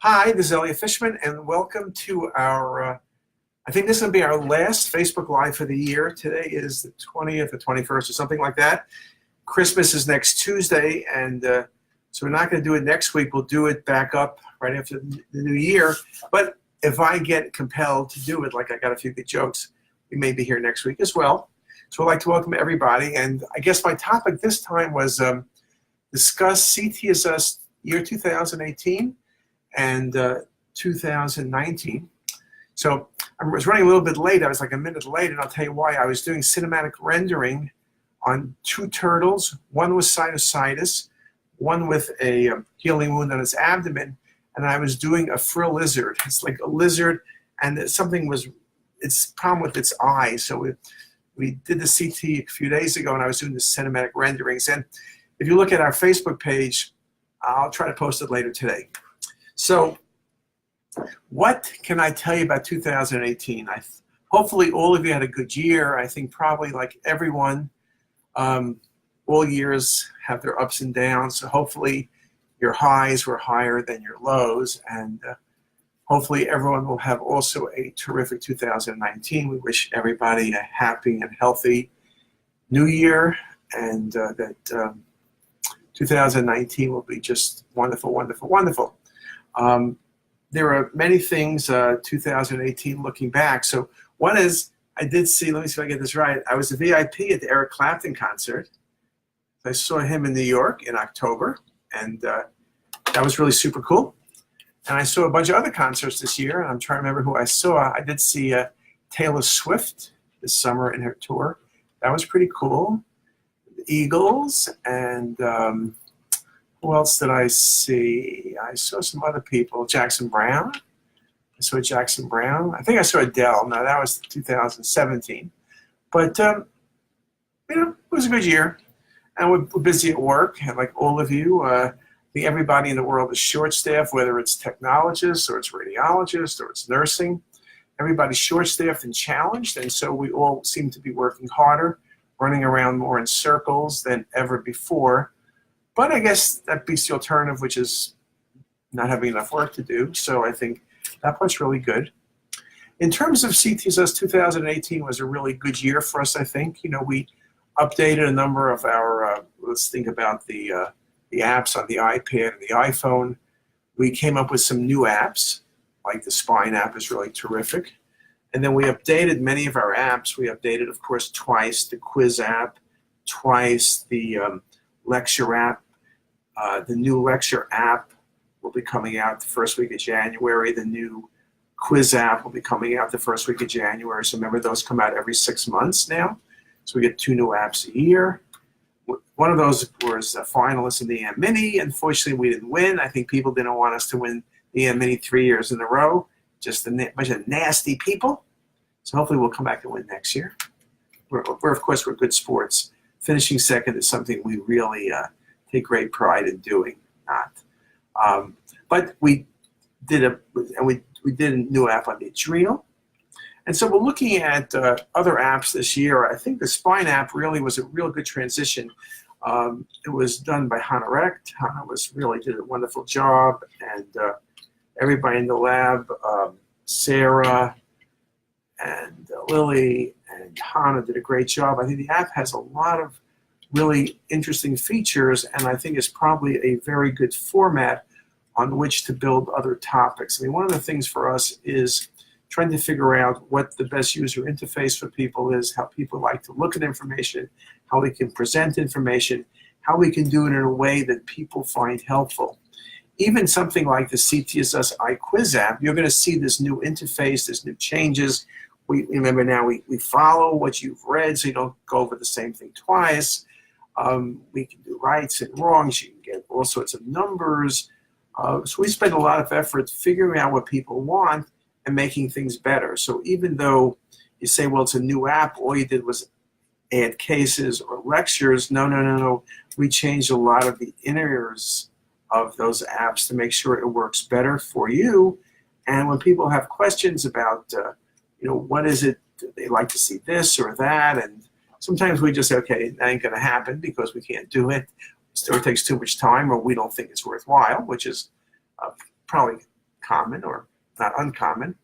Hi, this is Elliot Fishman, and welcome to I think this will be our last Facebook Live for the year. Today is the 20th or 21st or something like that. Christmas is next Tuesday, and so we're not going to do it next week. We'll do it back up right after the new year. But if I get compelled to do it, like I got a few good jokes, we may be here next week as well. So I'd like to welcome everybody, and I guess my topic this time was discuss CTisus year 2018 and 2019. So I was running a little bit late. I was like a minute late, and I'll tell you why. I was doing cinematic rendering on two turtles, one with sinusitis, one with a healing wound on its abdomen, and I was doing a frill lizard. It's like a lizard, and its problem with its eye. So we did the CT a few days ago, and I was doing the cinematic renderings. And if you look at our Facebook page, I'll try to post it later today. So what can I tell you about 2018? Hopefully all of you had a good year. I think probably like everyone, all years have their ups and downs. So hopefully your highs were higher than your lows, and hopefully everyone will have also a terrific 2019. We wish everybody a happy and healthy new year, and that 2019 will be just wonderful, wonderful, wonderful. There are many things 2018 looking back. So one is, I did see, let me see if I get this right, I was a VIP at the Eric Clapton concert. I saw him in New York in October, and that was really super cool. And I saw a bunch of other concerts this year, and I'm trying to remember who I saw. I did see Taylor Swift this summer in her tour. That was pretty cool. The Eagles, and who else did I see? I saw some other people. Jackson Brown. I saw Jackson Brown. I think I saw Adele. No, that was 2017. But, it was a good year. And we're busy at work, and like all of you. I think everybody in the world is short-staffed, whether it's technologists or it's radiologists or it's nursing. Everybody's short-staffed and challenged, and so we all seem to be working harder, running around more in circles than ever before. But I guess that beats the alternative, which is not having enough work to do. So I think that part's really good. In terms of CTisus, 2018 was a really good year for us, I think. We updated a number of our, let's think about the apps on the iPad and the iPhone. We came up with some new apps, like the Spine app is really terrific. And then we updated many of our apps. We updated, of course, twice the Quiz app, twice the Lecture app. The new Lecture app will be coming out the first week of January. The new Quiz app will be coming out the first week of January. So remember, those come out every 6 months now. So we get 2 new apps a year. One of those was a finalist in the EM Mini. Unfortunately, we didn't win. I think people didn't want us to win the EM Mini 3 years in a row. Just a bunch of nasty people. So hopefully we'll come back and win next year. We're of course, we're good sports. Finishing second is something we really take great pride in doing. But we did a new app on the adrenal. And so we're looking at other apps this year. I think the Spine app really was a real good transition. It was done by Hannah Recht. Hannah really did a wonderful job, and everybody in the lab, Sarah and Lily and Hannah did a great job. I think the app has a lot of really interesting features, and I think it's probably a very good format on which to build other topics. I mean, one of the things for us is trying to figure out what the best user interface for people is, how people like to look at information, how we can present information, how we can do it in a way that people find helpful. Even something like the CTisus iQuiz app, you're going to see this new interface, there's new changes. Remember now, we follow what you've read, so you don't go over the same thing twice. We can do rights and wrongs. You can get all sorts of numbers. So we spend a lot of effort figuring out what people want and making things better. So even though you say, well, it's a new app, all you did was add cases or lectures. No. We changed a lot of the inners of those apps to make sure it works better for you. And when people have questions about, what is it, they like to see this or that, and sometimes we just say, okay, that ain't going to happen because we can't do it. Or it takes too much time, or we don't think it's worthwhile, which is probably common or not uncommon.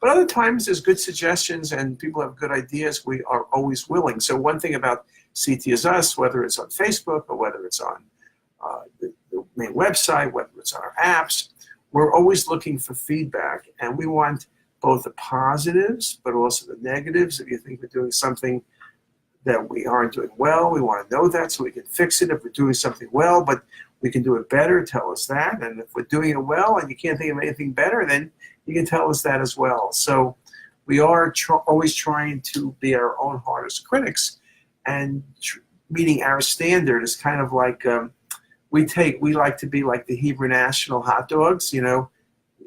But other times there's good suggestions and people have good ideas. We are always willing. So one thing about CTisus, whether it's on Facebook or whether it's on the main website, whether it's on our apps, we're always looking for feedback. And we want both the positives, but also the negatives. If you think we're doing something that we aren't doing well, we want to know that so we can fix it. If we're doing something well, but we can do it better, tell us that. And if we're doing it well and you can't think of anything better, then you can tell us that as well. So we are always trying to be our own hardest critics, and meeting our standard is kind of like we like to be like the Hebrew National hot dogs. You know,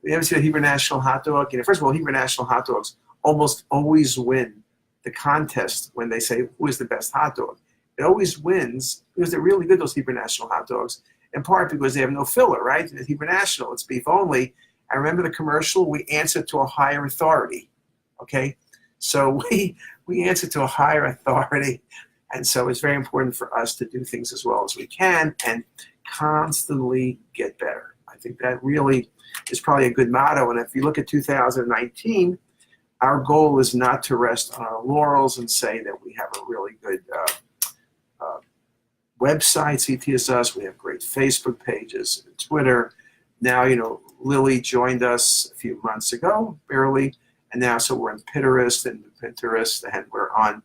you ever see the Hebrew National hot dog? You know, first of all, Hebrew National hot dogs almost always win the contest when they say who is the best hot dog. It always wins because they're really good, those Hebrew National hot dogs, in part because they have no filler, right? The Hebrew National, it's beef only. I remember the commercial, we answer to a higher authority, okay? So we answer to a higher authority, and so it's very important for us to do things as well as we can and constantly get better. I think that really is probably a good motto, and if you look at 2019, our goal is not to rest on our laurels and say that we have a really good website, CTisus. We have great Facebook pages, and Twitter. Now, you know, Lily joined us a few months ago, barely, and now so we're in Pinterest, and we're on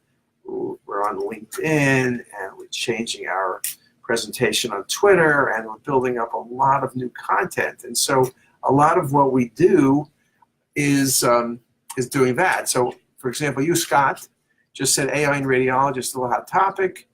LinkedIn, and we're changing our presentation on Twitter, and we're building up a lot of new content. And so a lot of what we do is doing that. So, for example, you, Scott, just said AI in radiology is still a hot topic,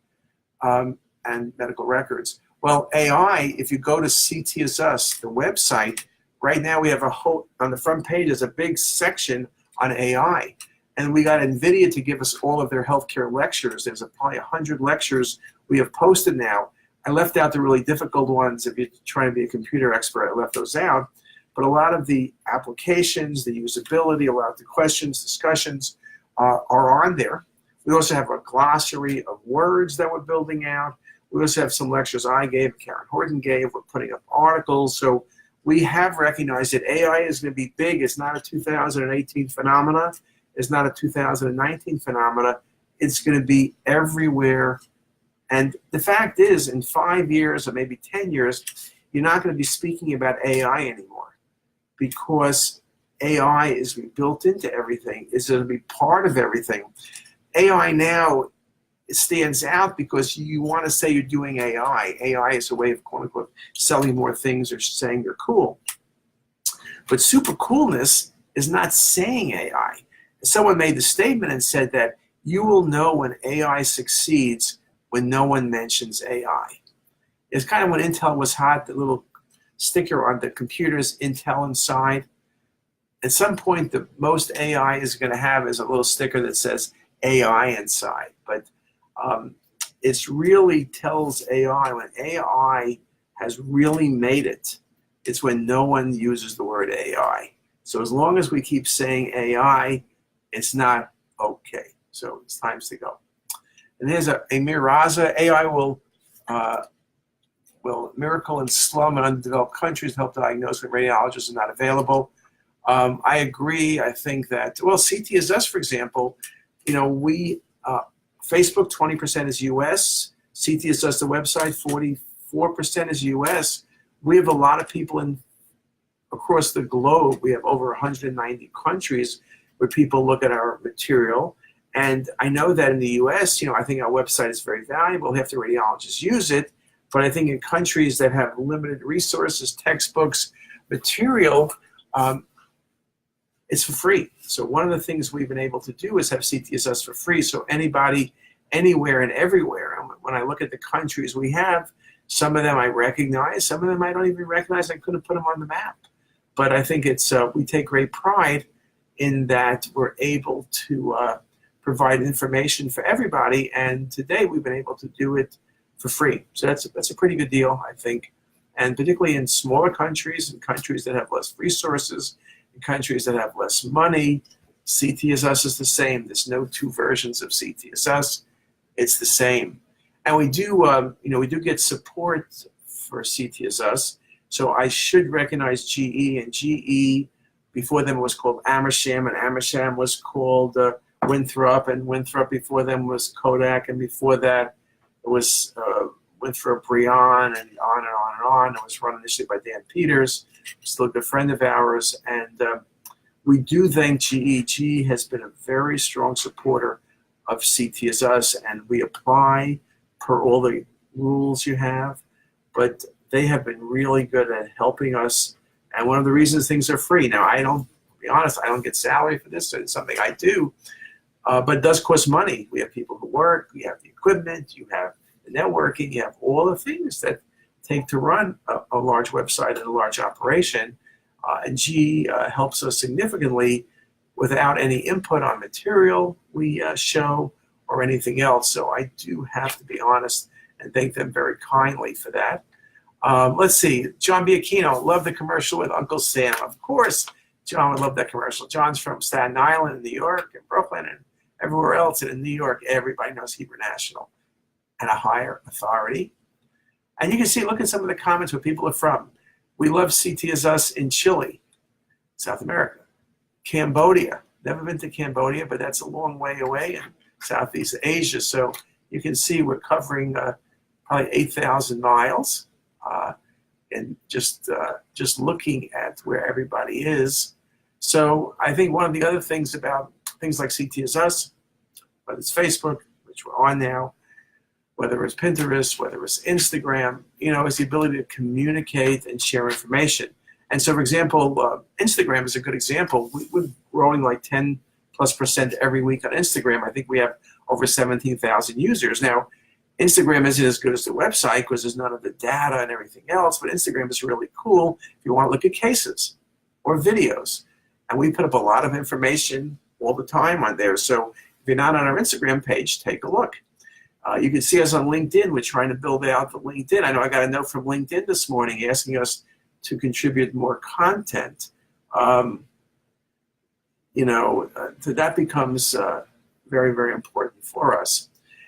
and medical records. Well, AI, if you go to CTisus, the website, right now we have a whole, on the front page, there's a big section on AI. And we got NVIDIA to give us all of their healthcare lectures. There's probably 100 lectures we have posted now. I left out the really difficult ones. If you're trying to be a computer expert, I left those out. But a lot of the applications, the usability, a lot of the questions, discussions are on there. We also have a glossary of words that we're building out. We also have some lectures I gave, Karen Horton gave. We're putting up articles. So we have recognized that AI is going to be big. It's not a 2018 phenomena. It's not a 2019 phenomena. It's going to be everywhere. And the fact is, in 5 years or maybe 10 years, you're not going to be speaking about AI anymore, because AI is built into everything. It's going to be part of everything. AI now stands out because you want to say you're doing AI. AI is a way of, quote unquote, selling more things or saying you're cool. But super coolness is not saying AI. Someone made the statement and said that you will know when AI succeeds when no one mentions AI. It's kind of when Intel was hot, the little sticker on the computers, Intel inside. At some point, the most AI is going to have is a little sticker that says AI inside. But it really tells AI when AI has really made it. It's when no one uses the word AI. So as long as we keep saying AI, it's not okay. So it's time to go. And here's Amir Raza. AI will miracle in slum and undeveloped countries and help diagnose when radiologists are not available. I agree. I think that, well, CTisus, for example, you know, we, Facebook, 20% is US. CTisus, the website, 44% is US. We have a lot of people across the globe. We have over 190 countries where people look at our material. And I know that in the US, you know, I think our website is very valuable. Half the radiologists use it. But I think in countries that have limited resources, textbooks, material, it's for free. So one of the things we've been able to do is have CTisus for free. So anybody, anywhere and everywhere. And when I look at the countries we have, some of them I recognize, some of them I don't even recognize. I couldn't put them on the map. But I think it's we take great pride in that we're able to provide information for everybody. And today we've been able to do it for free. So that's a pretty good deal, I think. And particularly in smaller countries and countries that have less resources, in countries that have less money, CTisus is the same. There's no two versions of CTisus. It's the same. And we do, we do get support for CTisus. So I should recognize GE, and GE Before them it was called Amersham, and Amersham was called Winthrop, and Winthrop before them was Kodak, and before that it was Winthrop Brion, and on and on and on. It was run initially by Dan Peters, still a good friend of ours, and we do thank GE. GE has been a very strong supporter of CTisus, and we apply per all the rules you have, but they have been really good at helping us. And one of the reasons things are free. Now, to be honest, I don't get salary for this, so it's something I do, but it does cost money. We have people who work, we have the equipment, you have the networking, you have all the things that take to run a large website and a large operation. And GE helps us significantly without any input on material we show or anything else. So I do have to be honest and thank them very kindly for that. Let's see, John Biacchino, love the commercial with Uncle Sam. Of course, John would love that commercial. John's from Staten Island in New York and Brooklyn and everywhere else. And in New York, everybody knows Hebrew National and a higher authority. And you can see, look at some of the comments where people are from. We love CTisus in Chile, South America. Cambodia, never been to Cambodia, but that's a long way away in Southeast Asia. So you can see we're covering probably 8,000 miles. And just looking at where everybody is. So I think one of the other things about things like CTisus, whether it's Facebook, which we're on now, whether it's Pinterest, whether it's Instagram, is the ability to communicate and share information. And so, for example, Instagram is a good example. We're growing like 10+% every week on Instagram. I think we have over 17,000 users. Now, Instagram isn't as good as the website because there's none of the data and everything else, but Instagram is really cool if you want to look at cases or videos. And we put up a lot of information all the time on there. So if you're not on our Instagram page, take a look. You can see us on LinkedIn. We're trying to build out the LinkedIn. I know I got a note from LinkedIn this morning asking us to contribute more content. That becomes very, very important for us.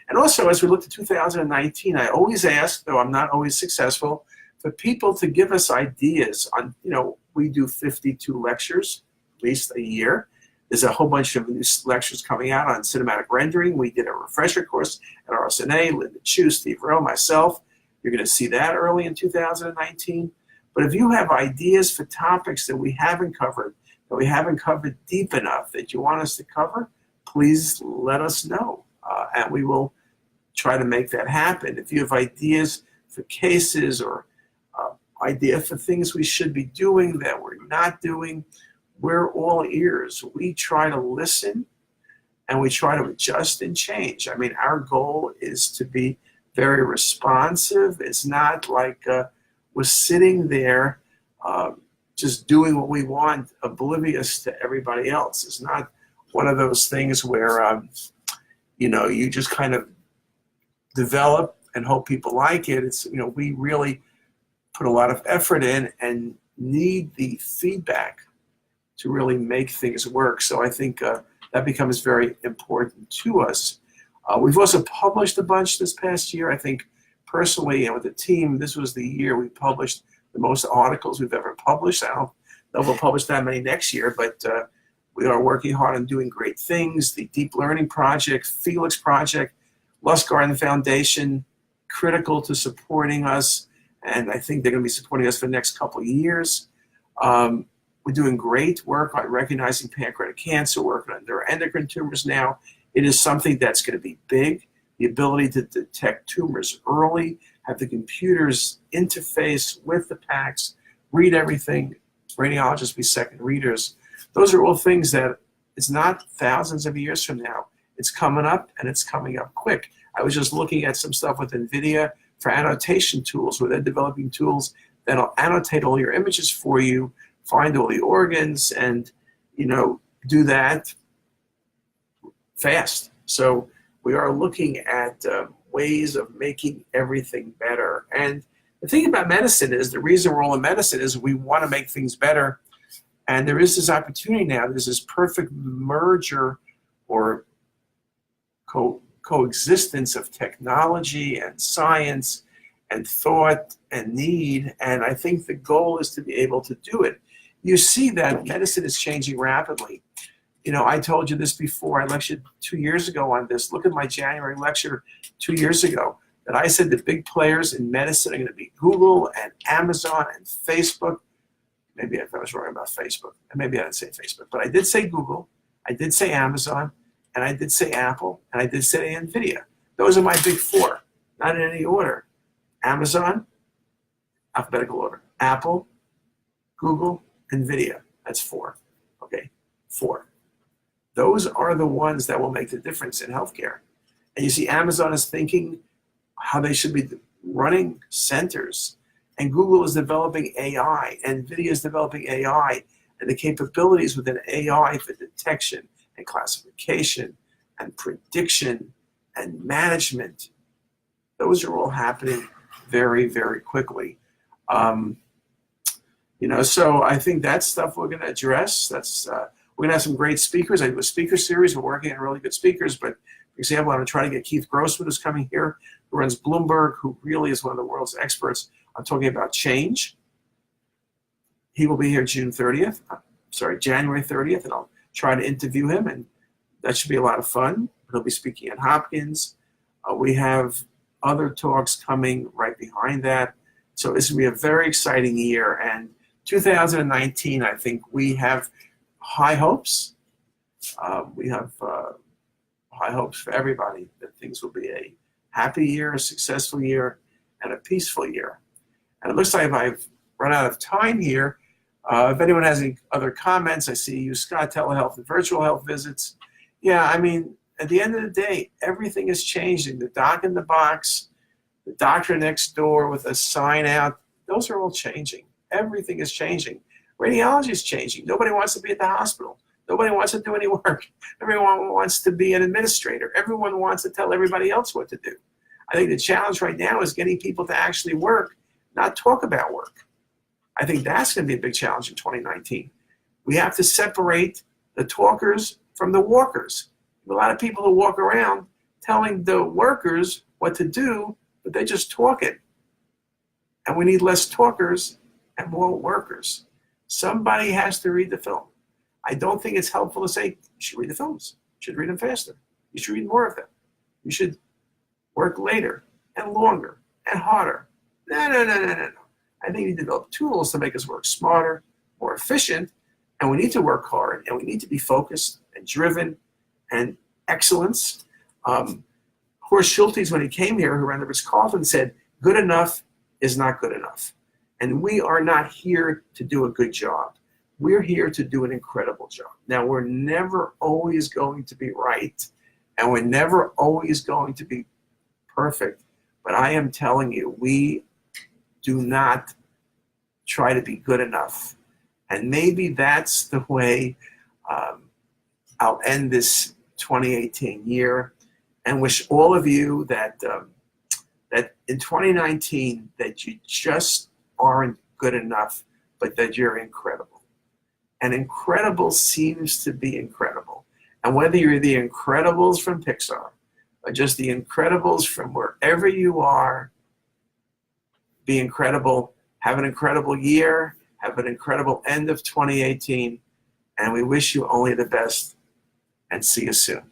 And also, as we look to 2019, I always ask, though I'm not always successful, for people to give us ideas on, we do 52 lectures, at least a year. There's a whole bunch of new lectures coming out on cinematic rendering. We did a refresher course at RSNA, Linda Chu, Steve Rowe, myself. You're going to see that early in 2019. But if you have ideas for topics that we haven't covered deep enough that you want us to cover, please let us know. And we will try to make that happen. If you have ideas for cases or idea for things we should be doing that we're not doing, we're all ears. We try to listen and we try to adjust and change. I mean, our goal is to be very responsive. It's not like we're sitting there just doing what we want, oblivious to everybody else. It's not one of those things where you just kind of develop and hope people like it. It's, we really put a lot of effort in and need the feedback to really make things work. So I think that becomes very important to us. We've also published a bunch this past year. I think personally and with the team, this was the year we published the most articles we've ever published. I don't know if we'll publish that many next year, but we are working hard on doing great things. The Deep Learning Project, Felix Project, Lustgarten Foundation, critical to supporting us. And I think they're going to be supporting us for the next couple of years. We're doing great work on recognizing pancreatic cancer, working on neuroendocrine tumors now. It is something that's going to be big. The ability to detect tumors early, have the computers interface with the PACS, read everything, radiologists be second readers. Those are all things that it's not thousands of years from now. It's coming up and it's coming up quick. I was just looking at some stuff with NVIDIA for annotation tools, where they're developing tools that'll annotate all your images for you, find all the organs, and do that fast. So we are looking at ways of making everything better. And the thing about medicine is, the reason we're all in medicine is we want to make things better. And there is this opportunity now. There's this perfect merger or coexistence of technology and science and thought and need. And I think the goal is to be able to do it. you see that medicine is changing rapidly. You know, I told you this before. I lectured 2 years ago on this. Look at my January lecture 2 years ago that I said the big players in medicine are going to be Google and Amazon and Facebook. Maybe I was wrong about Facebook. Maybe I didn't say Facebook, but I did say Google. I did say Amazon, and I did say Apple, and I did say NVIDIA. Those are my big four, not in any order. Amazon, alphabetical order. Apple, Google, NVIDIA. That's four. Okay, four. Those are the ones that will make the difference in healthcare. And you see, Amazon is thinking how they should be running centers. And Google is developing AI. NVIDIA is developing AI. And the capabilities within AI for detection and classification and prediction and management, those are all happening very, very quickly. You know, so I think that's stuff we're going to address. We're going to have some great speakers. I do a speaker series. We're working on really good speakers. But for example, I'm going to try to get Keith Grossman, who's coming here, who runs Bloomberg, who really is one of the world's experts on talking about change. He will be here January 30th, and I'll try to interview him, and that should be a lot of fun. He'll be speaking at Hopkins. We have other talks coming right behind that. So this will be a very exciting year. And 2019, I think we have high hopes. We have high hopes for everybody that things will be a happy year, a successful year, and a peaceful year. And it looks like I've run out of time here. If anyone has any other comments, I see you, Scott, telehealth and virtual health visits. Yeah, I mean, at the end of the day, everything is changing. The doc in the box, the doctor next door with a sign out, those are all changing. Everything is changing. Radiology is changing. Nobody wants to be at the hospital. Nobody wants to do any work. Everyone wants to be an administrator. Everyone wants to tell everybody else what to do. I think the challenge right now is getting people to actually work, not talk about work. I think that's going to be a big challenge in 2019. We have to separate the talkers from the walkers. A lot of people who walk around telling the workers what to do, but they just talk it. And we need less talkers and more workers. Somebody has to read the film. I don't think it's helpful to say, you should read the films. You should read them faster. You should read more of them. You should work later and longer and harder. No. I think we need to develop tools to make us work smarter, more efficient, and we need to work hard, and we need to be focused and driven and excellence. Horst Schultes, when he came here, who ran the Ritz-Carlton, said, good enough is not good enough. And we are not here to do a good job. We're here to do an incredible job. Now, we're never always going to be right, and we're never always going to be perfect. But I am telling you, we do not try to be good enough. And maybe that's the way I'll end this 2018 year and wish all of you that that in 2019 that you just aren't good enough, but that you're incredible. And incredible seems to be incredible. And whether you're the Incredibles from Pixar or just the Incredibles from wherever you are, be incredible. Have an incredible year. Have an incredible end of 2018. And we wish you only the best. And see you soon.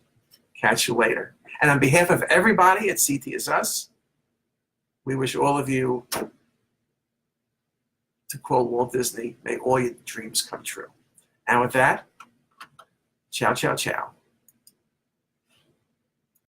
Catch you later. And on behalf of everybody at CTisus, we wish all of you, to quote Walt Disney, may all your dreams come true. And with that, ciao, ciao, ciao.